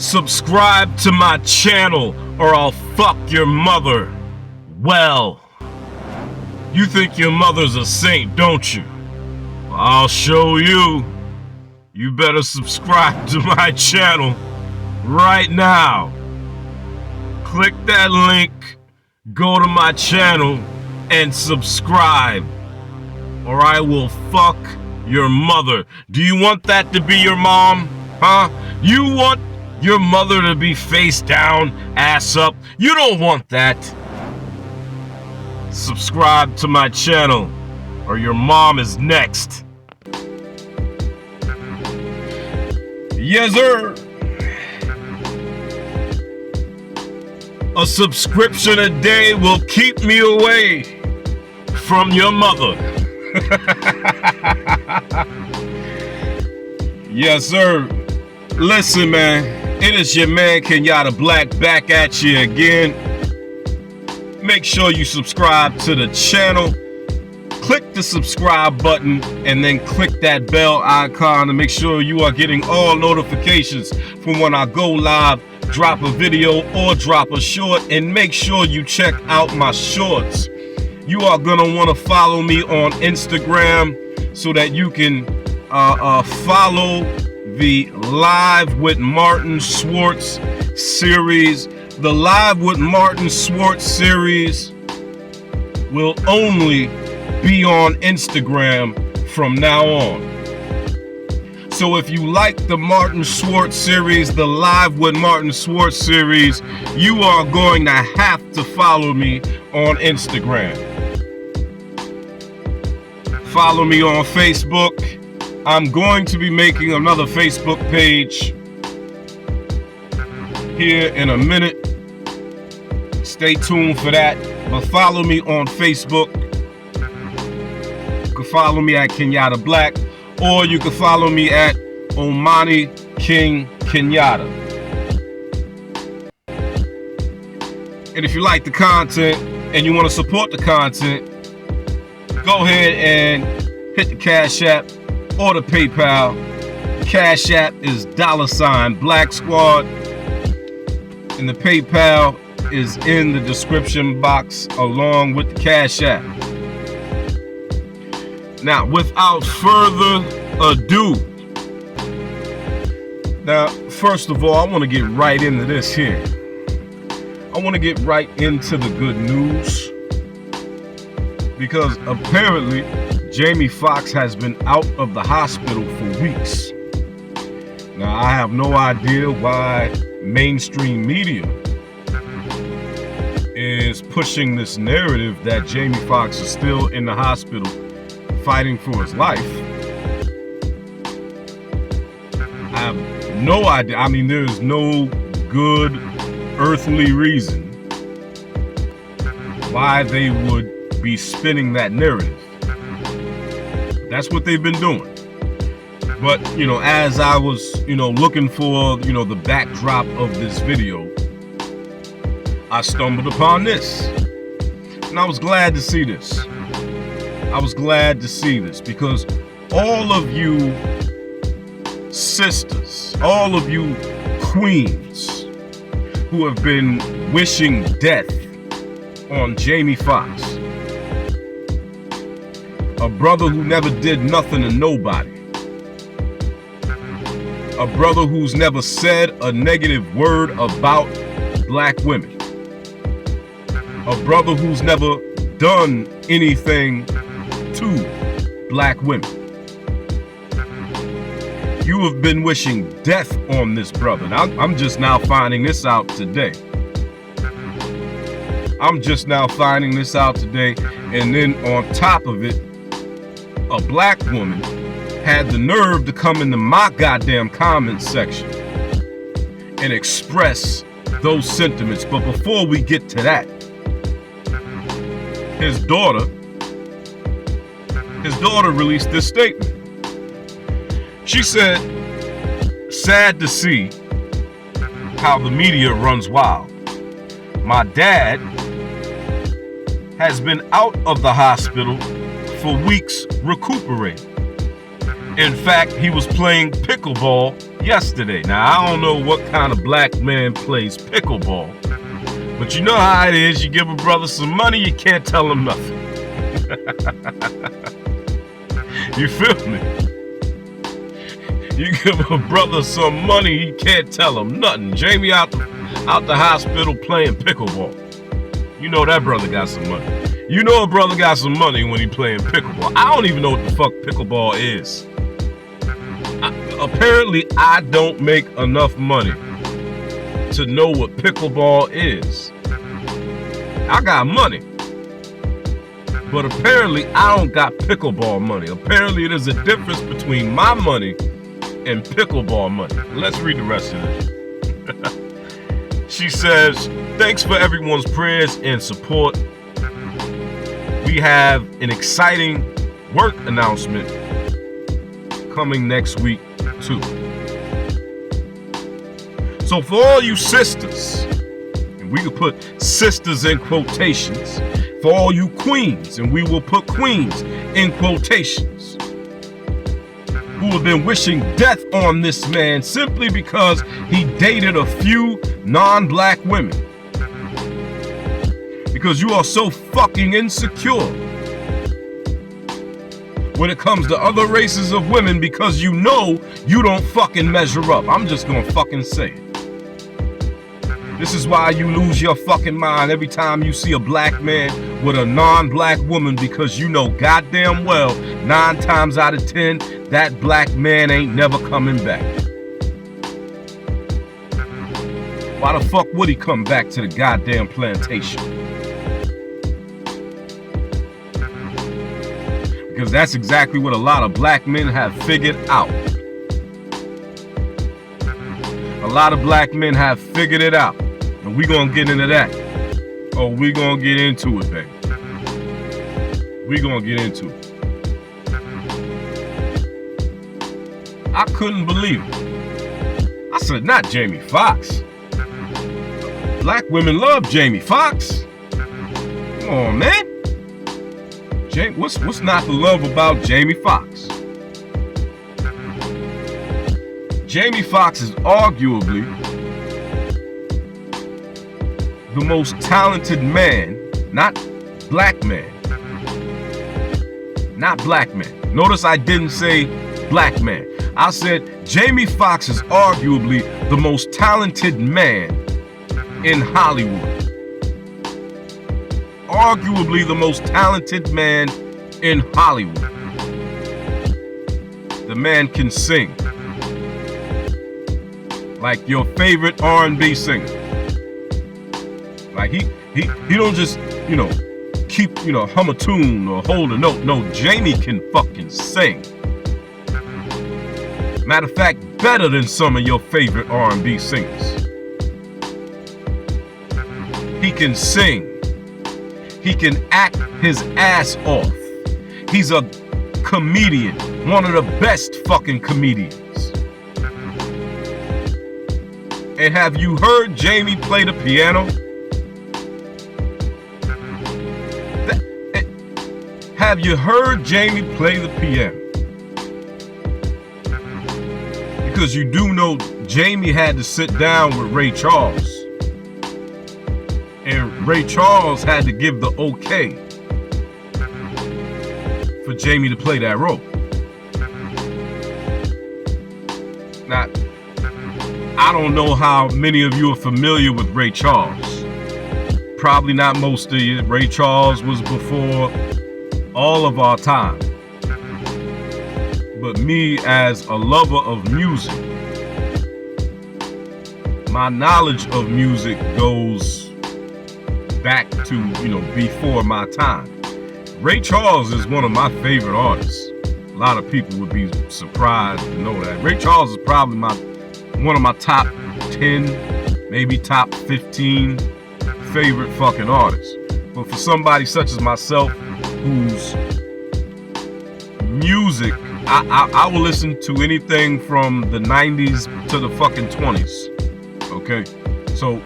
Subscribe to my channel or I'll fuck your mother. Well, you think your mother's a saint, don't you? Well, I'll show you. You better subscribe to my channel right now. Click that link, go to my channel, and subscribe, or I will fuck your mother. Do you want that to be your mom? Huh? You want your mother to be face down, ass up? You don't want that. Subscribe to my channel, or your mom is next. Yes, sir. A subscription a day will keep me away from your mother. Yes, sir. Listen, man. It is your man, Kenyatta Black, back at you again. Make sure you subscribe to the channel. Click the subscribe button and then click that bell icon to make sure you are getting all notifications from when I go live, drop a video or drop a short, and make sure you check out my shorts. You are gonna want to follow me on Instagram so that you can follow the Live with Martin Swartz series. The Live with Martin Swartz series will only be on Instagram from now on. So if you like the Martin Swartz series, the Live with Martin Swartz series, you are going to have to follow me on Instagram. Follow me on Facebook. I'm going to be making another Facebook page here in a minute. Stay tuned for that. But follow me on Facebook. You can follow me at Kenyatta Black, or you can follow me at Omani King Kenyatta. And if you like the content and you want to support the content, go ahead and hit the Cash App or the PayPal. Cash App is $ Black Squad, and the PayPal is in the description box along with the Cash App. Now, without further ado, now, first of all, I want to get right into this here. I want to get right into the good news, because apparently Jamie Foxx has been out of the hospital for weeks. Now, I have no idea why mainstream media is pushing this narrative that Jamie Foxx is still in the hospital fighting for his life. I have no idea. I mean, there is no good earthly reason why they would be spinning that narrative. That's what they've been doing. But, as I was, looking for, the backdrop of this video, I stumbled upon this. And I was glad to see this. I was glad to see this because all of you sisters, all of you queens who have been wishing death on Jamie Foxx, a brother who never did nothing to nobody, a brother who's never said a negative word about black women, a brother who's never done anything to black women. You have been wishing death on this brother. Now, I'm just now finding this out today. And then on top of it, a black woman had the nerve to come into my goddamn comment section and express those sentiments. But before we get to that, his daughter released this statement. She said, "Sad to see how the media runs wild. My dad has been out of the hospital for weeks recuperating. In fact, he was playing pickleball yesterday. Now, I don't know what kind of black man plays pickleball, but you know how it is. You give a brother some money, you can't tell him nothing. You feel me? You give a brother some money, he can't tell him nothing. Jamie out the hospital playing pickleball. You know that brother got some money. You know a brother got some money when he playing pickleball. I don't even know what the fuck pickleball is. Apparently, I don't make enough money to know what pickleball is. I got money, but apparently I don't got pickleball money. Apparently there's a difference between my money and pickleball money. Let's read the rest of this. She says, thanks for everyone's prayers and support. We have an exciting work announcement coming next week too. So for all you sisters, and we could put sisters in quotations, for all you queens, and we will put queens in quotations, who have been wishing death on this man simply because he dated a few non-black women. Because you are so fucking insecure when it comes to other races of women, because you know you don't fucking measure up. I'm just gonna fucking say it. This is why you lose your fucking mind every time you see a black man with a non-black woman, because you know goddamn well 9 times out of 10 that black man ain't never coming back. Why the fuck would he come back to the goddamn plantation? Because that's exactly what a lot of black men have figured out. A lot of black men have figured it out. And we gonna get into that. Oh, we gonna get into it, baby. We gonna get into it. I couldn't believe it. I said, not Jamie Foxx. Black women love Jamie Foxx. Come on, man. What's not to love about Jamie Foxx? Jamie Foxx is arguably the most talented man, not black man. Not black man. Notice I didn't say black man. I said Jamie Foxx is arguably the most talented man in Hollywood. Arguably the most talented man in Hollywood. The man can sing like your favorite R&B singer. Like he don't just, keep, hum a tune or hold a note. No, Jamie can fucking sing. Matter of fact, better than some of your favorite R&B singers. He can sing. He can act his ass off. He's a comedian, one of the best fucking comedians. And have you heard Jamie play the piano? Have you heard Jamie play the piano? Because you do know Jamie had to sit down with Ray Charles. And Ray Charles had to give the okay for Jamie to play that role. Now, I don't know how many of you are familiar with Ray Charles. Probably not most of you. Ray Charles was before all of our time. But me, as a lover of music, my knowledge of music goes back to, before my time. Ray Charles is one of my favorite artists. A lot of people would be surprised to know that. Ray Charles is probably one of my top 10, maybe top 15 favorite fucking artists. But for somebody such as myself, whose music, I will listen to anything from the 90s to the fucking 20s. Okay? So,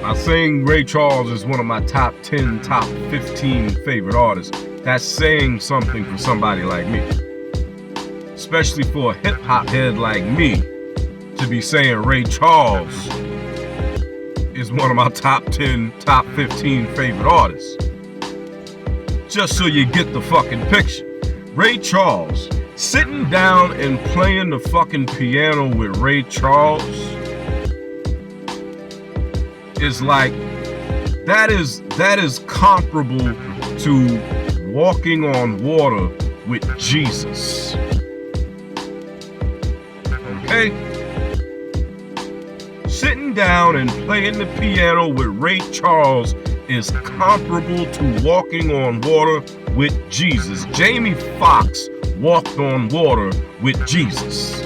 I'm saying Ray Charles is one of my top 10, top 15 favorite artists. That's saying something for somebody like me. Especially for a hip-hop head like me, to be saying Ray Charles is one of my top 10, top 15 favorite artists. Just so you get the fucking picture. Ray Charles, sitting down and playing the fucking piano with Ray Charles is like, that is comparable to walking on water with Jesus. Okay? Sitting down and playing the piano with Ray Charles is comparable to walking on water with Jesus. Jamie Foxx walked on water with Jesus.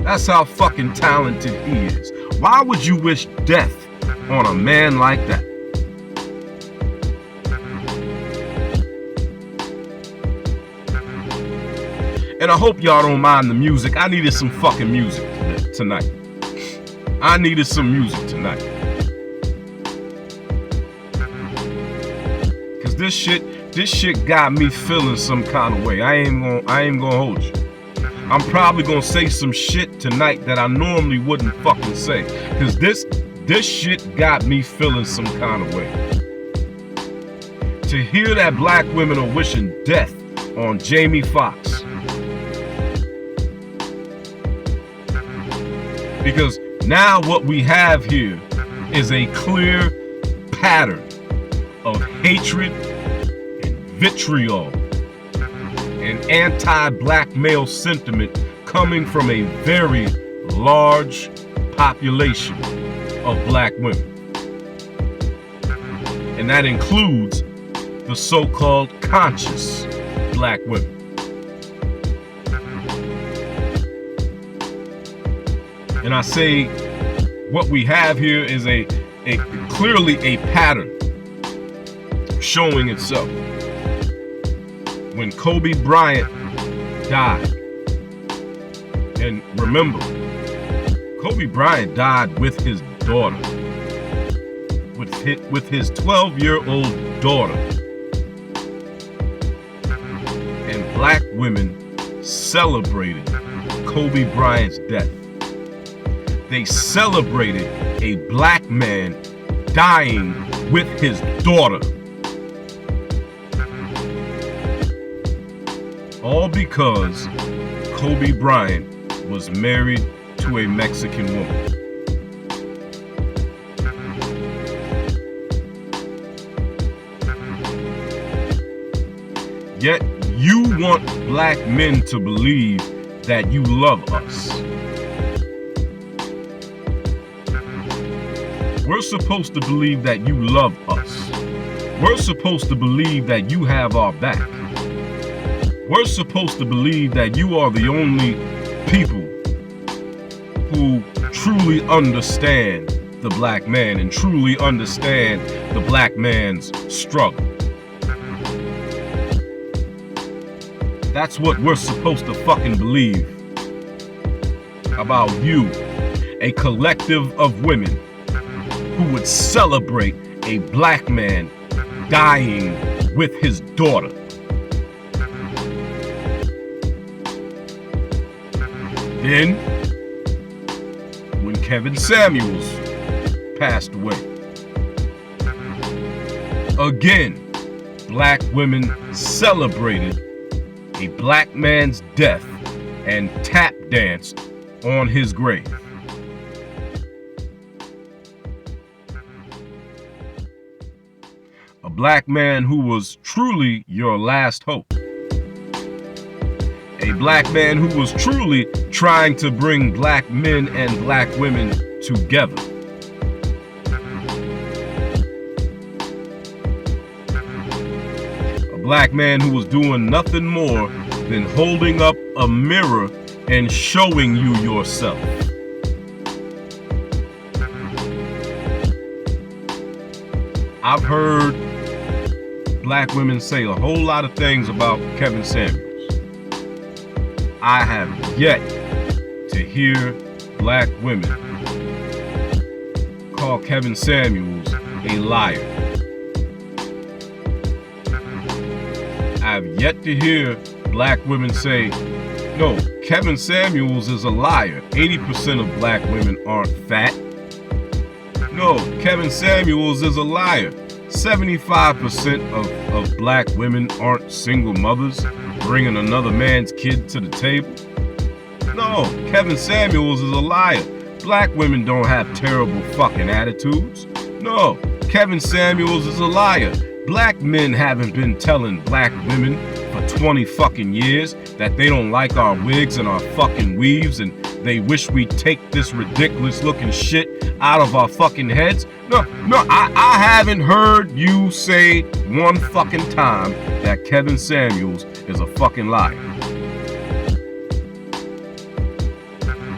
That's how fucking talented he is. Why would you wish death on a man like that? And I hope y'all don't mind the music. I needed some fucking music tonight. I needed some music tonight. Cause this shit got me feeling some kind of way. I ain't gonna hold you. I'm probably gonna say some shit tonight that I normally wouldn't fucking say. Cause this shit got me feeling some kind of way. To hear that black women are wishing death on Jamie Foxx. Because now what we have here is a clear pattern of hatred and vitriol and anti-black male sentiment coming from a very large population of black women. And that includes the so-called conscious black women. And I say what we have here is a clearly a pattern showing itself. When Kobe Bryant died, and remember, Kobe Bryant died with his daughter, with his 12-year-old daughter, and black women celebrated Kobe Bryant's death. They celebrated a black man dying with his daughter. All because Kobe Bryant was married to a Mexican woman. Yet you want black men to believe that you love us. We're supposed to believe that you love us. We're supposed to believe that you have our back. We're supposed to believe that you are the only people who truly understand the black man and truly understand the black man's struggle. That's what we're supposed to fucking believe about you, a collective of women who would celebrate a black man dying with his daughter. Then, when Kevin Samuels passed away, again, black women celebrated a black man's death and tap danced on his grave. A black man who was truly your last hope. A black man who was truly trying to bring black men and black women together. A black man who was doing nothing more than holding up a mirror and showing you yourself. I've heard black women say a whole lot of things about Kevin Samuels. I have yet to hear black women call Kevin Samuels a liar. I have yet to hear black women say, no, Kevin Samuels is a liar. 80% of black women aren't fat. No, Kevin Samuels is a liar. 75% of black women aren't single mothers bringing another man's kid to the table. No, Kevin Samuels is a liar. Black women don't have terrible fucking attitudes. No, Kevin Samuels is a liar. Black men haven't been telling black women for 20 fucking years that they don't like our wigs and our fucking weaves and they wish we'd take this ridiculous looking shit out of our fucking heads. No, I haven't heard you say one fucking time that Kevin Samuels is a fucking liar.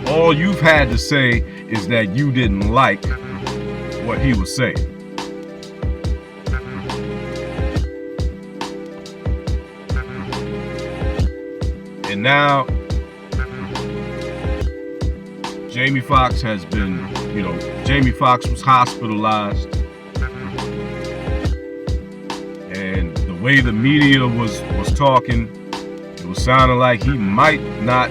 All you've had to say is that you didn't like what he was saying. And now, Jamie Foxx has been, Jamie Foxx was hospitalized. And the way the media was talking, it was sounding like he might not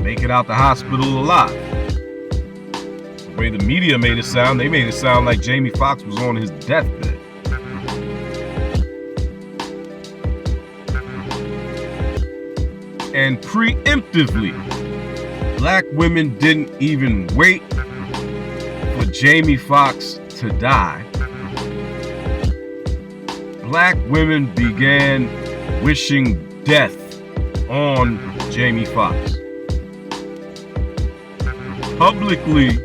make it out the hospital alive. The way the media made it sound, they made it sound like Jamie Foxx was on his deathbed. And preemptively, black women didn't even wait for Jamie Foxx to die. Black women began wishing death on Jamie Foxx, publicly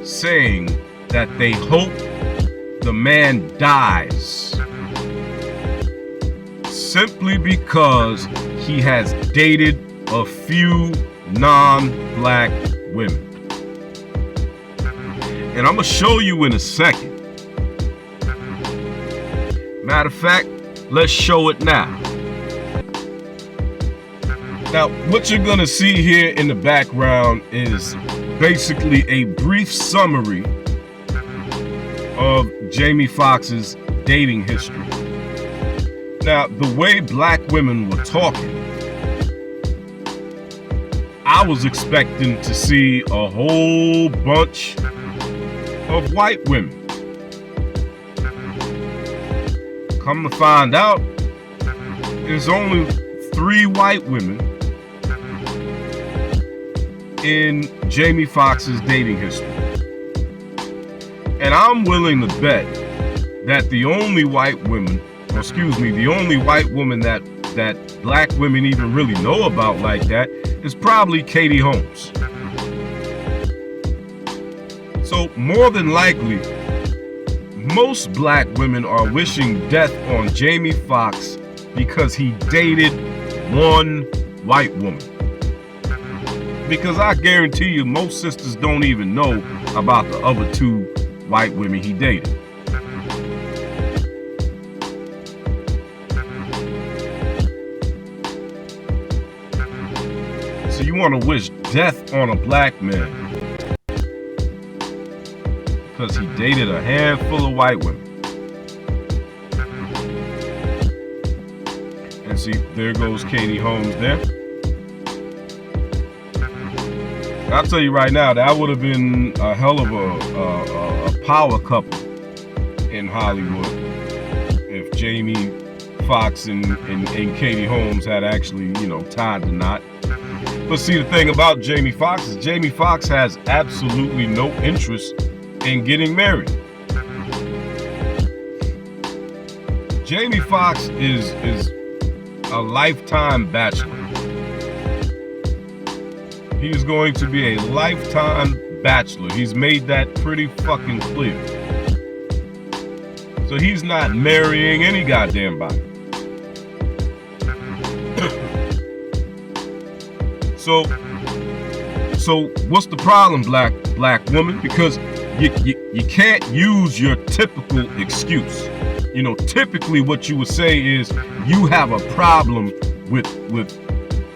saying that they hope the man dies simply because he has dated a few non-black women. And I'm gonna show you in a second. Matter of fact, let's show it now. Now, what you're gonna see here in the background is basically a brief summary of Jamie Foxx's dating history. Now, the way black women were talking, I was expecting to see a whole bunch of white women. Come to find out, there's only 3 white women in Jamie Foxx's dating history. And I'm willing to bet that the only white woman that black women even really know about like that is probably Katie Holmes. So more than likely, most black women are wishing death on Jamie Foxx because he dated one white woman. Because I guarantee you, most sisters don't even know about the other 2 white women he dated. So you want to wish death on a black man because he dated a handful of white women. And see, there goes Katie Holmes there. I'll tell you right now, that would have been a hell of a power couple in Hollywood if Jamie Foxx and Katie Holmes had actually, tied the knot. But see, the thing about Jamie Foxx is Jamie Foxx has absolutely no interest in getting married. Jamie Foxx is a lifetime bachelor. He is going to be a lifetime bachelor. He's made that pretty fucking clear. So he's not marrying any goddamn body. So what's the problem, black woman? Because you can't use your typical excuse. Typically what you would say is you have a problem with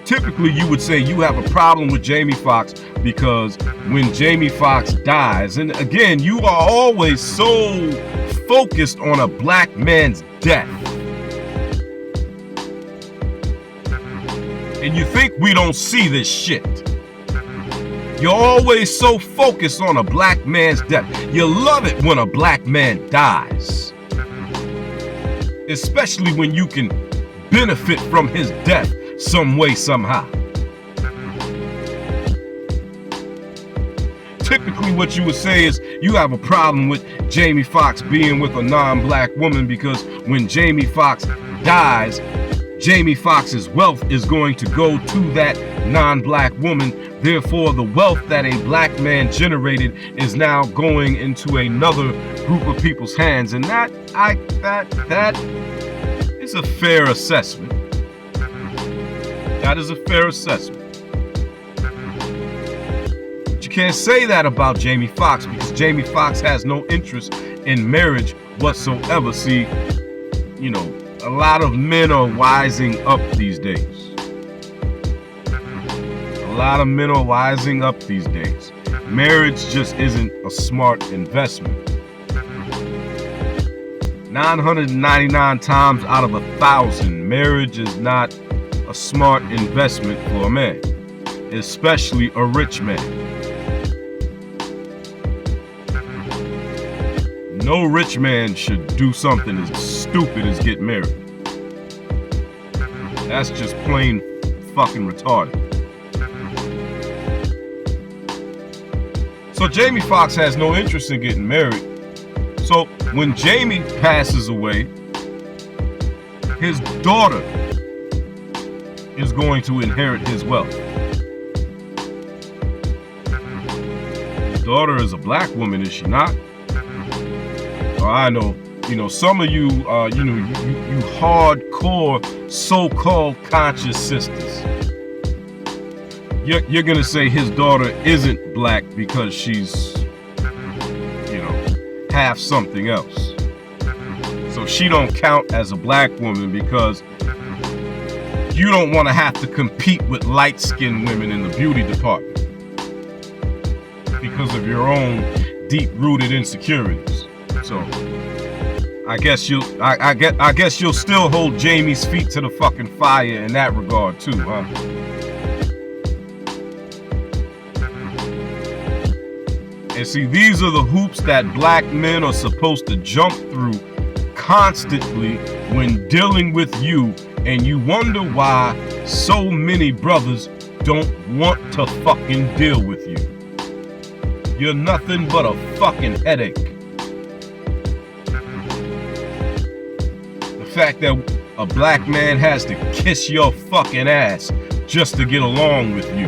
typically you would say you have a problem with Jamie Foxx because when Jamie Foxx dies, and again, you are always so focused on a black man's death. And you think we don't see this shit. You're always so focused on a black man's death. You love it when a black man dies. Especially when you can benefit from his death some way, somehow. Typically what you would say is you have a problem with Jamie Foxx being with a non-black woman because when Jamie Foxx dies, Jamie Foxx's wealth is going to go to that non-black woman. Therefore, the wealth that a black man generated is now going into another group of people's hands. And that is a fair assessment. That is a fair assessment. But you can't say that about Jamie Foxx because Jamie Foxx has no interest in marriage whatsoever. See, you know, a lot of men are wising up these days. A lot of men are wising up these days. Marriage just isn't a smart investment. 999 times out of 1,000, marriage is not a smart investment for a man, especially a rich man. No rich man should do something as stupid as get married. That's just plain fucking retarded. So Jamie Foxx has no interest in getting married. So when Jamie passes away, his daughter is going to inherit his wealth. His daughter is a black woman, is she not? I know, some of you, you hardcore so-called conscious sisters. You're gonna say his daughter isn't black because she's, half something else. So she don't count as a black woman because you don't want to have to compete with light-skinned women in the beauty department because of your own deep-rooted insecurities. So I guess you'll still hold Jamie's feet to the fucking fire in that regard too, huh? And see, these are the hoops that black men are supposed to jump through constantly when dealing with you, and you wonder why so many brothers don't want to fucking deal with you. You're nothing but a fucking headache. The fact that a black man has to kiss your fucking ass just to get along with you.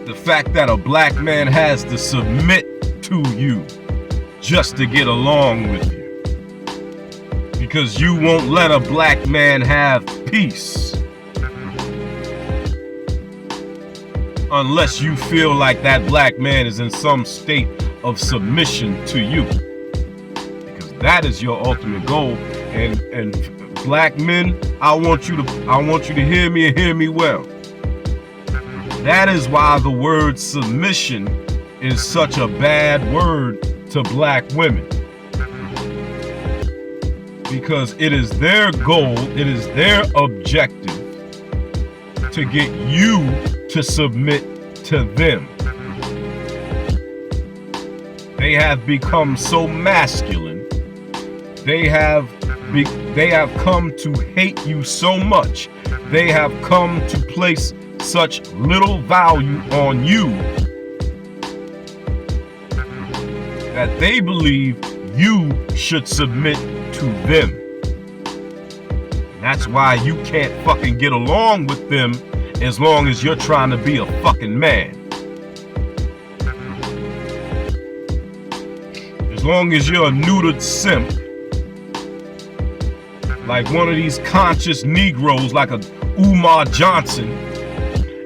The fact that a black man has to submit to you just to get along with you. Because you won't let a black man have peace. Unless you feel like that black man is in some state of submission to you. Because that is your ultimate goal. And black men, I want you to hear me and hear me well. That is why the word submission is such a bad word to black women. Because it is their goal, it is their objective to get you to submit to them. They have become so masculine. They have come to hate you so much. They have come to place such little value on you that they believe you should submit to them. That's why you can't fucking get along with them as long as you're trying to be a fucking man. As long as you're a neutered simp, like one of these conscious Negroes, like a Umar Johnson,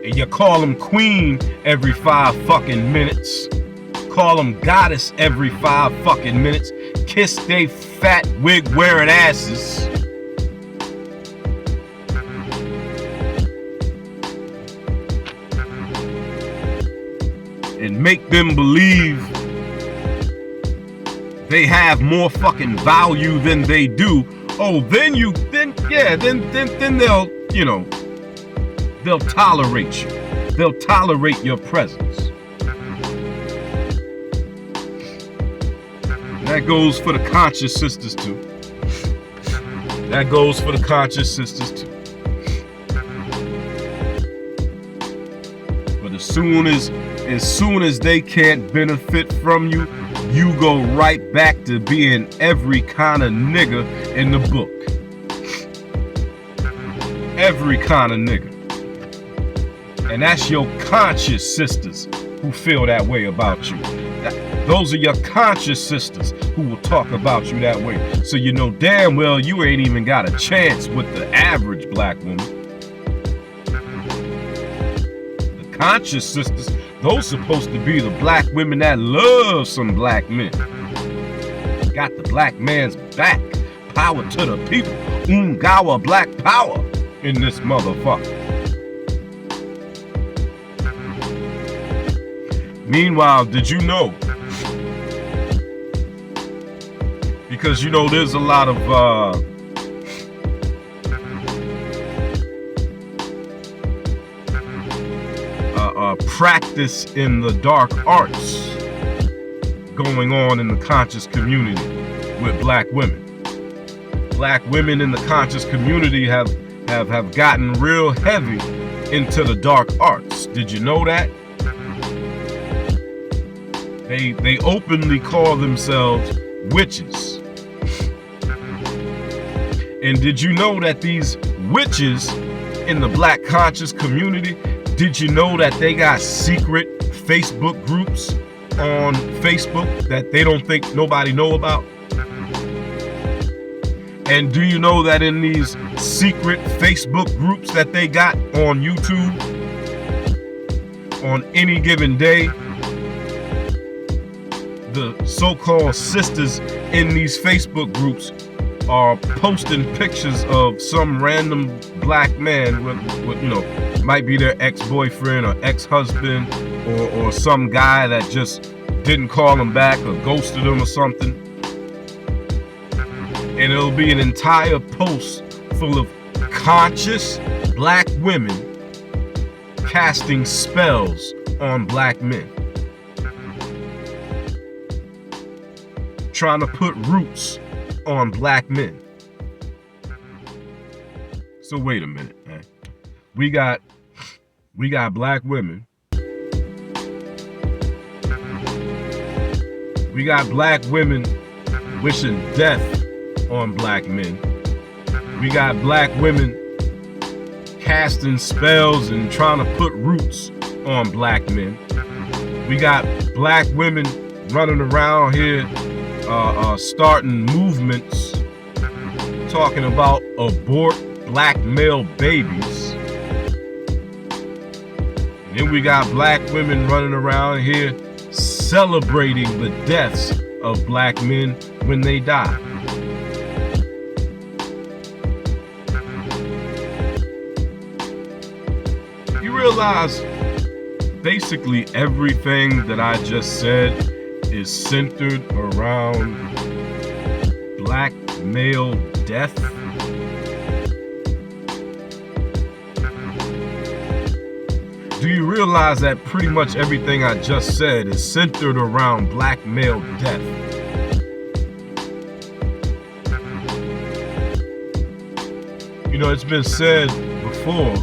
and you call them queen every 5 fucking minutes, call them goddess every 5 fucking minutes, kiss they fat wig wearing asses, and make them believe they have more fucking value than they do, then they'll, they'll tolerate you. They'll tolerate your presence. That goes for the conscious sisters too. That goes for the conscious sisters too. But as soon as they can't benefit from you, you go right back to being every kind of nigga in the book. Every kind of nigga. And that's your conscious sisters who feel that way about you. Those are your conscious sisters who will talk about you that way. So you know damn well you ain't even got a chance with the average black woman. The conscious sisters, those supposed to be the black women that love some black men. Got the black man's back. Power to the people. Ungawa black power in this motherfucker. Meanwhile, did you know? Because there's a lot of practice in the dark arts going on in the conscious community with black women. Black women in the conscious community have gotten real heavy into the dark arts. Did you know that? They openly call themselves witches. And did you know that these witches in the black conscious community, did you know that they got secret Facebook groups on Facebook that they don't think nobody know about? And do you know that in these secret Facebook groups that they got on YouTube, on any given day, the so-called sisters in these Facebook groups are posting pictures of some random black man with might be their ex-boyfriend or ex-husband or some guy that just didn't call them back or ghosted them or something. And it'll be an entire post full of conscious black women casting spells on black men. Trying to put roots on black men. So wait a minute, man. We got black women. We got black women wishing death on black men. We got black women casting spells and trying to put roots on black men. We got black women running around here starting movements talking about abort black male babies. And then we got black women running around here celebrating the deaths of black men when they die. You realize basically everything that I just said is centered around black male death. Do you realize that pretty much everything I just said is centered around black male death? It's been said before,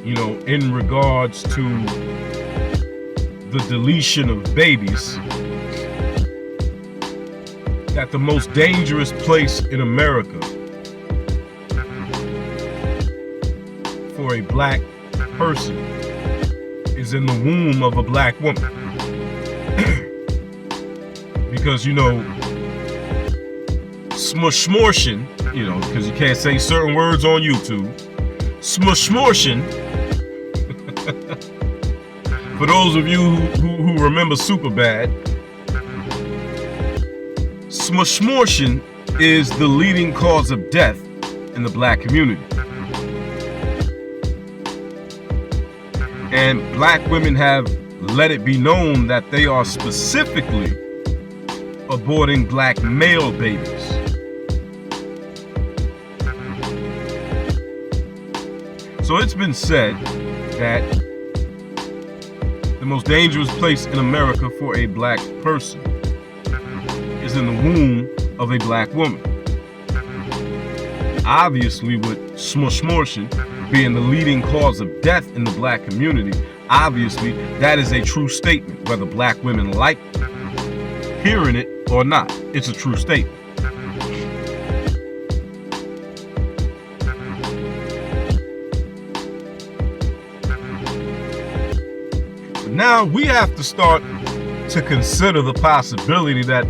in regards to the deletion of babies, that the most dangerous place in America for a black person is in the womb of a black woman. Because, smushmortion, because you can't say certain words on YouTube. Smushmortion, for those of you who remember Superbad, smushmortion is the leading cause of death in the black community. And black women have let it be known that they are specifically aborting black male babies. So it's been said that the most dangerous place in America for a black person is in the womb of a black woman. Obviously, with smushing being the leading cause of death in the black community, obviously that is a true statement, whether black women like hearing it or not. It's a true statement. But now we have to start to consider the possibility that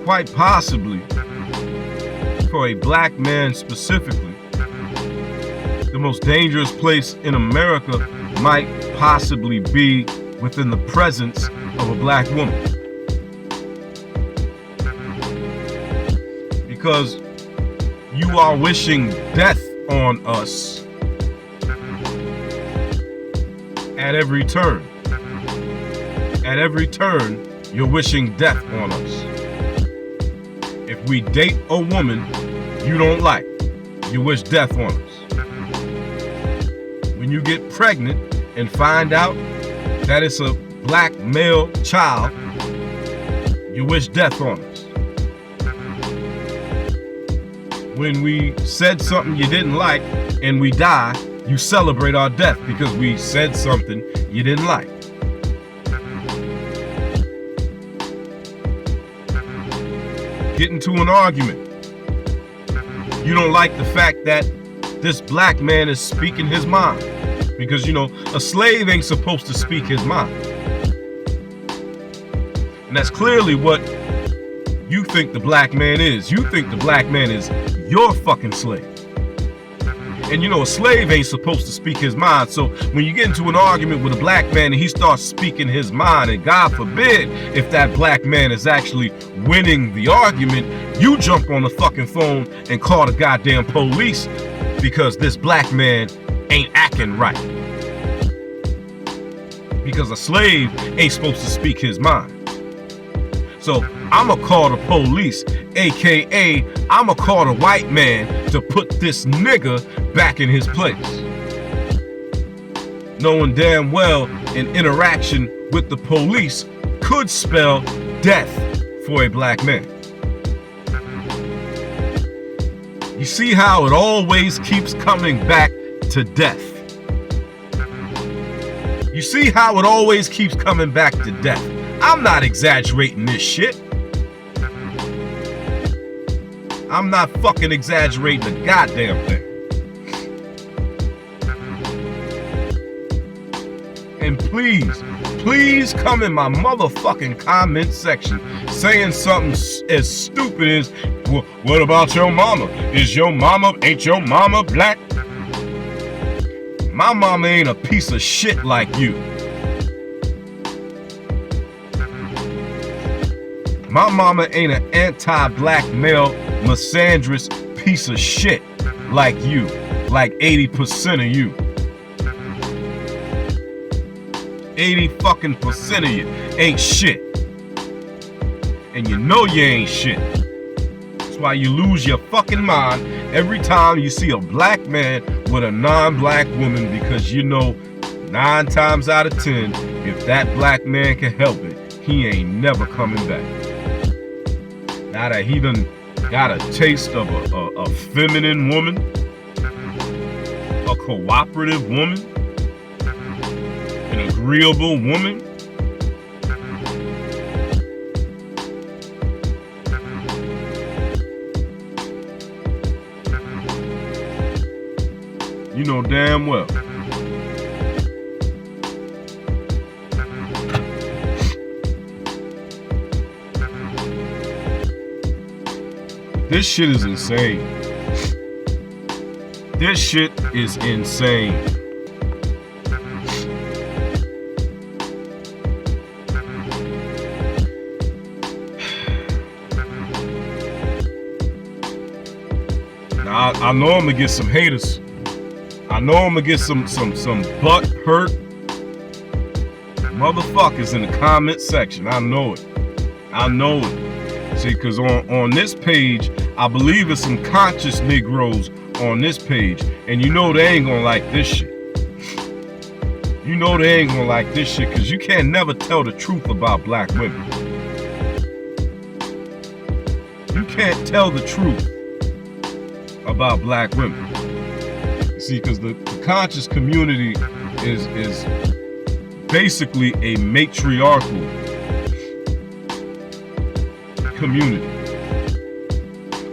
quite possibly, for a black man specifically, the most dangerous place in America might possibly be within the presence of a black woman. Because you are wishing death on us at every turn. At every turn, you're wishing death on us. If we date a woman you don't like, you wish death on us. When you get pregnant and find out that it's a black male child, you wish death on us. When we said something you didn't like and we die, you celebrate our death because we said something you didn't like. Get into an argument. You don't like the fact that this black man is speaking his mind. Because, you know, a slave ain't supposed to speak his mind. And that's clearly what you think the black man is. You think the black man is your fucking slave. And you know, a slave ain't supposed to speak his mind. So when you get into an argument with a black man and he starts speaking his mind, and God forbid if that black man is actually winning the argument, you jump on the fucking phone and call the goddamn police because this black man ain't acting right. Because a slave ain't supposed to speak his mind. So I'ma call the police, aka I'ma call the white man to put this nigga back in his place. Knowing damn well an interaction with the police could spell death for a black man. You see how it always keeps coming back to death. You see how it always keeps coming back to death. I'm not exaggerating this shit. I'm not fucking exaggerating the goddamn thing. And please come in my motherfucking comment section saying something as stupid as, well, what about your mama? Ain't your mama black? My mama ain't a piece of shit like you. My mama ain't an anti-black male misandrous piece of shit like you, like 80% of you. 80% of you ain't shit. And you know you ain't shit. That's why you lose your fucking mind every time you see a black man with a non-black woman, because you know 9 times out of 10, if that black man can help it, he ain't never coming back. Now that he done got a taste of a feminine woman, a cooperative woman, an agreeable woman, you know damn well this shit is insane. This shit is insane. Now I know I'm gonna get some haters. I know I'm gonna get some butt hurt, Motherfuckers in the comment section. I know it. I know it. See, because on this page, I believe it's some conscious Negroes on this page. And you know they ain't gonna like this shit. You know they ain't gonna like this shit because you can't never tell the truth about black women. You can't tell the truth about black women. See, because the conscious community is basically a matriarchal community,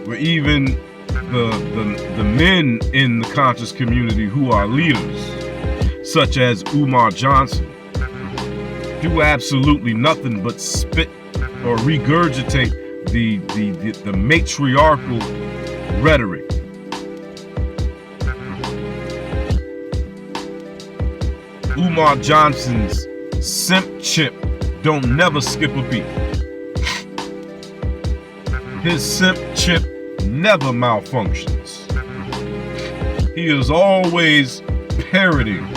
where even the men in the conscious community who are leaders, such as Umar Johnson, do absolutely nothing but spit or regurgitate the matriarchal rhetoric. Umar Johnson's simp chip don't never skip a beat. His simp chip never malfunctions. He is always parroting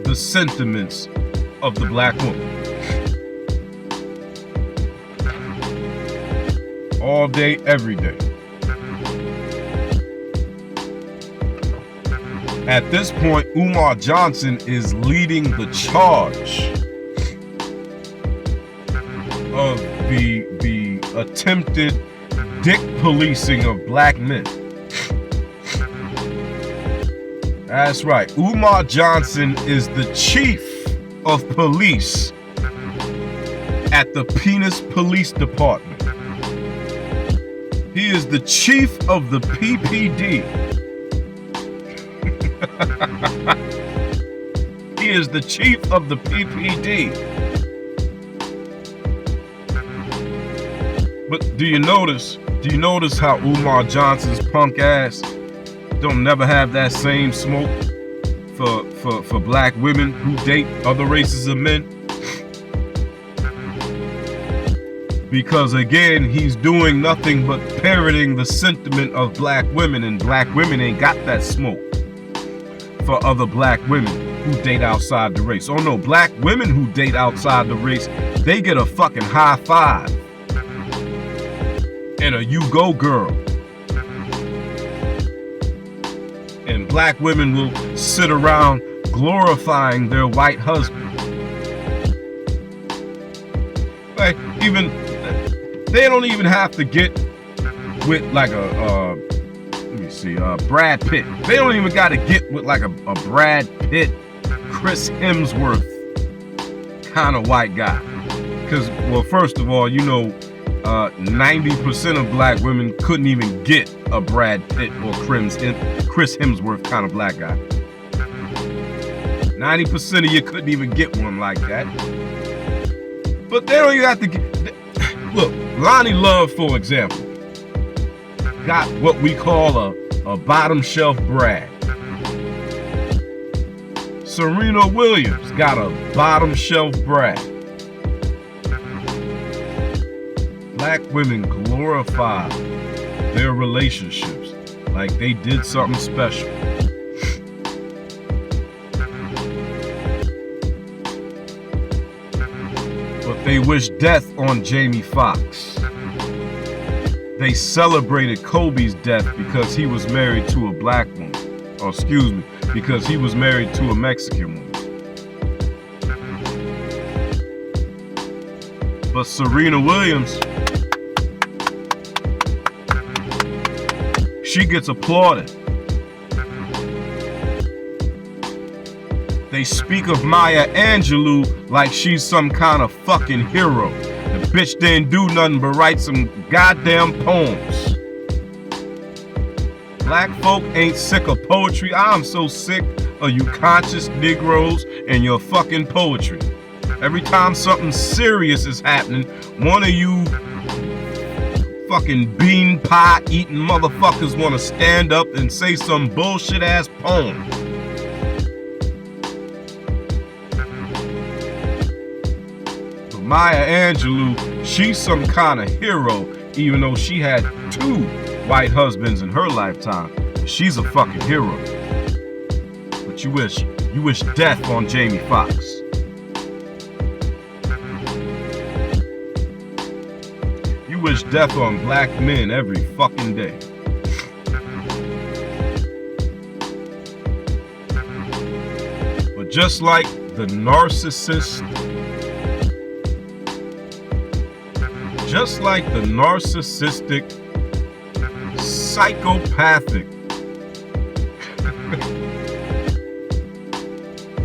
the sentiments of the black woman. All day, every day. At this point, Umar Johnson is leading the charge of the attempted dick policing of black men. That's right. Umar Johnson is the chief of police at the Penis Police Department. He is the chief of the PPD. He is the chief of the PPD. But do you notice how Umar Johnson's punk ass don't never have that same smoke for black women who date other races of men? Because again, he's doing nothing but parroting the sentiment of black women, and black women ain't got that smoke for other black women who date outside the race. Oh no, black women who date outside the race, they get a fucking high five and a you go girl. And black women will sit around glorifying their white husband. Like, even they don't even have to get with like a Brad Pitt. They don't even got to get with like a Brad Pitt, Chris Hemsworth kind of white guy. Because, well, first of all, 90% of black women couldn't even get a Brad Pitt or Chris Hemsworth kind of black guy. 90% of you couldn't even get one like that. But they don't even have to get... Look, Lonnie Love, for example, got what we call a bottom shelf Brad. Serena Williams got a bottom shelf Brad. Black women glorify their relationships like they did something special. But they wish death on Jamie Foxx. They celebrated Kobe's death because he was married to a black woman. Or excuse me, because he was married to a Mexican woman. But Serena Williams, she gets applauded. They speak of Maya Angelou like she's some kind of fucking hero. The bitch didn't do nothing but write some goddamn poems. Black folk ain't sick of poetry. I'm so sick of you conscious Negroes and your fucking poetry. Every time something serious is happening, one of you fucking bean pie eating motherfuckers want to stand up and say some bullshit ass poem. But Maya Angelou, she's some kind of hero, even though she had 2 white husbands in her lifetime. She's a fucking hero. But you wish death on Jamie Foxx. wish death on black men every fucking day. But just like the narcissistic, psychopathic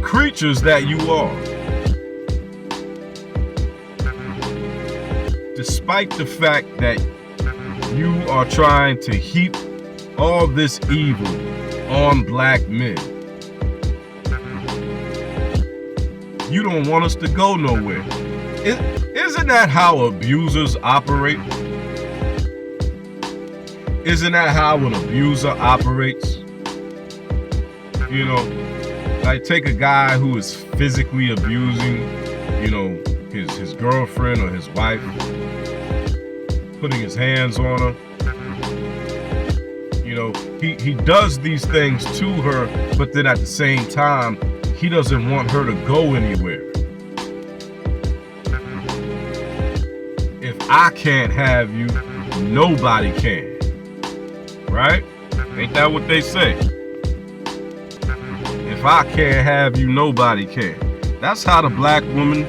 creatures that you are, despite the fact that you are trying to heap all this evil on black men, you don't want us to go nowhere. Isn't that how abusers operate? Isn't that how an abuser operates? You know, like take a guy who is physically abusing, you know, his girlfriend or his wife, putting his hands on her. You know, he does these things to her, but then at the same time, he doesn't want her to go anywhere. If I can't have you, nobody can. Right? Ain't that what they say? If I can't have you, nobody can. That's how the black woman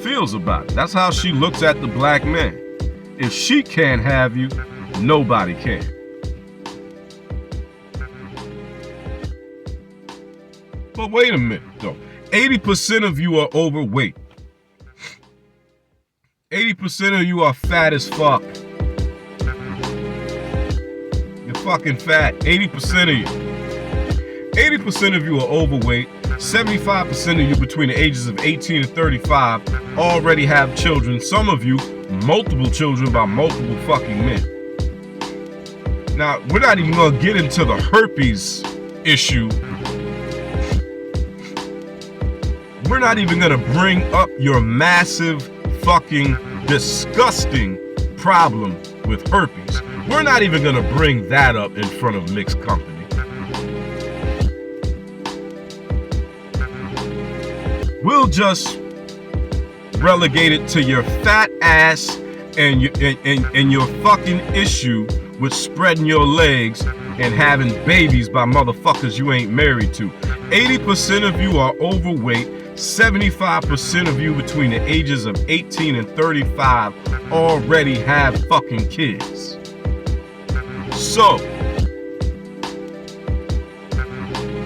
feels about it. That's how she looks at the black man. If she can't have you, nobody can. But wait a minute, though. 80% of you are overweight. 80% of you are fat as fuck. You're fucking fat. 80% of you. 80% of you are overweight. 75% of you between the ages of 18 and 35 already have children. Some of you, multiple children by multiple fucking men. Now, we're not even gonna get into the herpes issue. We're not even gonna bring up your massive, fucking, disgusting problem with herpes. We're not even gonna bring that up in front of mixed company. We'll just relegate it to your fat ass and your fucking issue with spreading your legs and having babies by motherfuckers you ain't married to. 80% of you are overweight. 75% of you between the ages of 18 and 35 already have fucking kids. So,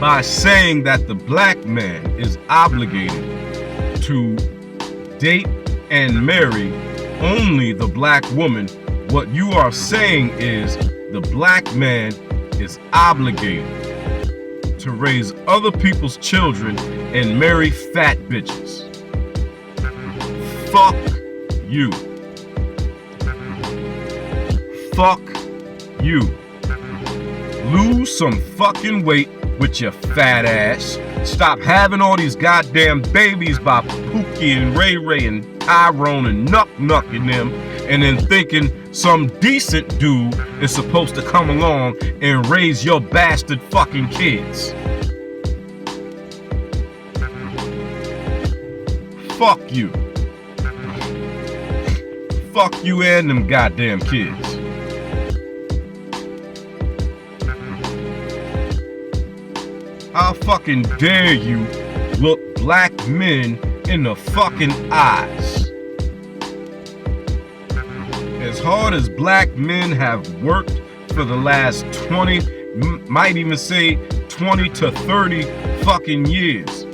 by saying that the black man is obligated to date and marry only the black woman, what you are saying is the black man is obligated to raise other people's children and marry fat bitches. Fuck you. Fuck you. Lose some fucking weight with your fat ass. Stop having all these goddamn babies by Pookie and Ray Ray and Tyrone and Nuck and them, and then thinking some decent dude is supposed to come along and raise your bastard fucking kids. Fuck you. Fuck you and them goddamn kids. How fucking dare you look black men in the fucking eyes? As hard as black men have worked for the last 20, might even say 20 to 30 fucking years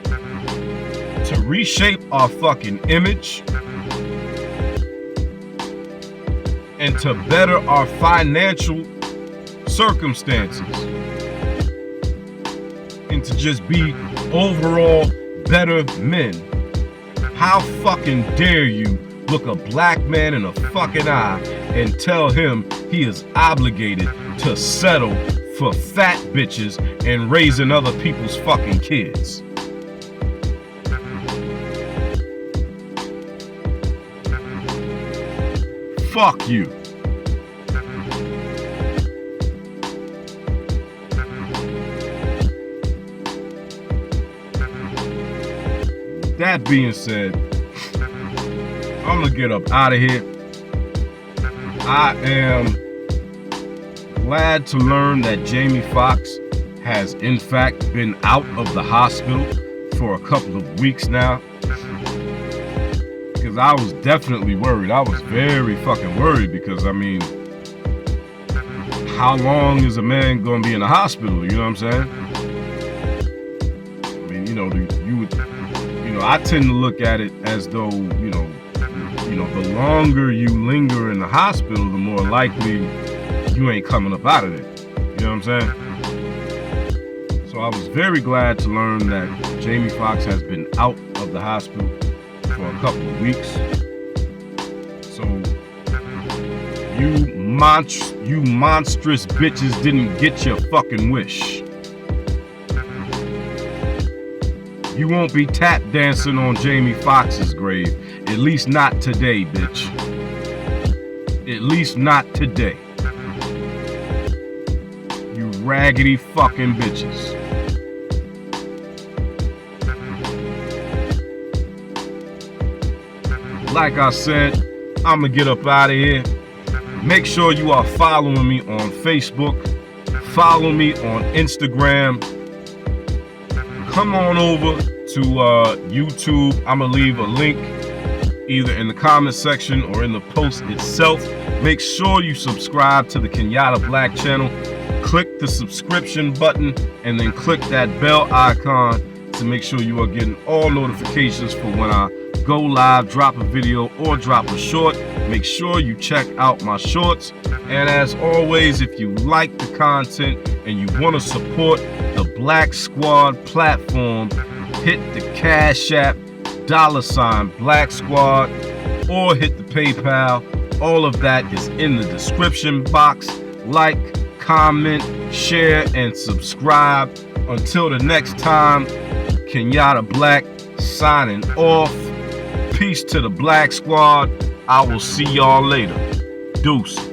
to reshape our fucking image and to better our financial circumstances and to just be overall better men. How fucking dare you look a black man in the fucking eye and tell him he is obligated to settle for fat bitches and raising other people's fucking kids? Fuck you. That being said, I'm gonna get up out of here. I am glad to learn that Jamie Foxx has in fact been out of the hospital for a couple of weeks now. Because I was definitely worried. I was very fucking worried because, I mean, how long is a man gonna be in the hospital? You know what I'm saying? I mean, I tend to look at it as though, the longer you linger in the hospital, the more likely you ain't coming up out of it. You know what I'm saying? So I was very glad to learn that Jamie Foxx has been out of the hospital for a couple of weeks. So you monstrous bitches didn't get your fucking wish. You won't be tap dancing on Jamie Foxx's grave. At least not today, bitch. At least not today. You raggedy fucking bitches. Like I said, I'm gonna get up out of here. Make sure you are following me on Facebook. Follow me on Instagram. Come on over to YouTube. I'm gonna leave a link either in the comment section or in the post itself. Make sure you subscribe to the Kenyatta Black channel. Click the subscription button and then click that bell icon to make sure you are getting all notifications for when I go live, drop a video, or drop a short. Make sure you check out my shorts. And as always, if you like the content and you want to support the Black Squad platform, hit the Cash App $Black Squad or hit the PayPal. All of that is in the description box. Like, comment, share, and subscribe. Until the next time, Kenyatta Black signing off. Peace to the Black Squad. I will see y'all later. Deuce.